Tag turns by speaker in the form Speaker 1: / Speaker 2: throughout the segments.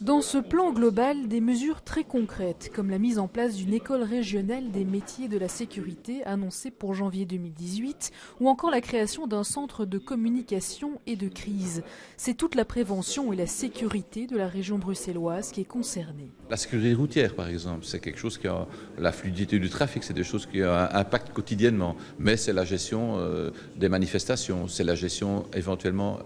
Speaker 1: Dans ce plan global, des mesures très concrètes, comme la mise en place d'une école régionale des métiers de la sécurité annoncée pour janvier 2018, ou encore la création d'un centre de communication et de crise. C'est toute la prévention et la sécurité de la région bruxelloise qui est concernée.
Speaker 2: La sécurité routière, par exemple, c'est quelque chose qui a la fluidité du trafic, c'est des choses qui ont un impact quotidiennement. Mais c'est la gestion des manifestations, c'est la gestion éventuellement,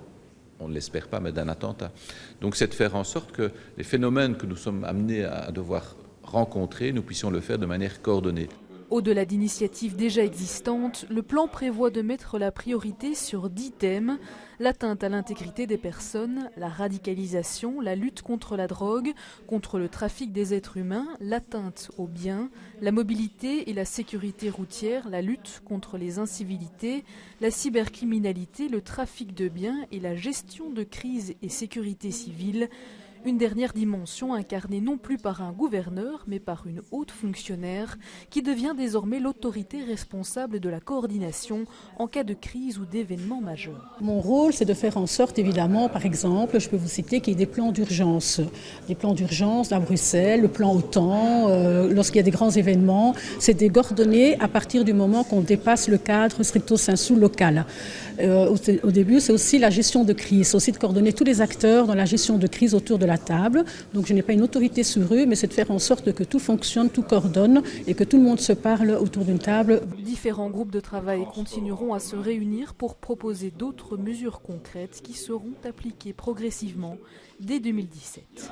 Speaker 2: on ne l'espère pas, mais d'un attentat. Donc c'est de faire en sorte que les phénomènes que nous sommes amenés à devoir rencontrer, nous puissions le faire de manière coordonnée.
Speaker 1: Au-delà d'initiatives déjà existantes, le plan prévoit de mettre la priorité sur 10 thèmes: l'atteinte à l'intégrité des personnes, la radicalisation, la lutte contre la drogue, contre le trafic des êtres humains, l'atteinte aux biens, la mobilité et la sécurité routière, la lutte contre les incivilités, la cybercriminalité, le trafic de biens et la gestion de crise et sécurité civile. Une dernière dimension incarnée non plus par un gouverneur, mais par une haute fonctionnaire qui devient désormais l'autorité responsable de la coordination en cas de crise ou d'événement majeur.
Speaker 3: Mon rôle, c'est de faire en sorte, évidemment, par exemple, je peux vous citer qu'il y ait des plans d'urgence. Des plans d'urgence à Bruxelles, le plan OTAN, lorsqu'il y a des grands événements, c'est de coordonner à partir du moment qu'on dépasse le cadre stricto sensu local. Au début, c'est aussi la gestion de crise, c'est aussi de coordonner tous les acteurs dans la gestion de crise autour de la table. Donc je n'ai pas une autorité sur eux, mais c'est de faire en sorte que tout fonctionne, tout coordonne et que tout le monde se parle autour d'une table.
Speaker 1: Différents groupes de travail continueront à se réunir pour proposer d'autres mesures concrètes qui seront appliquées progressivement dès 2017.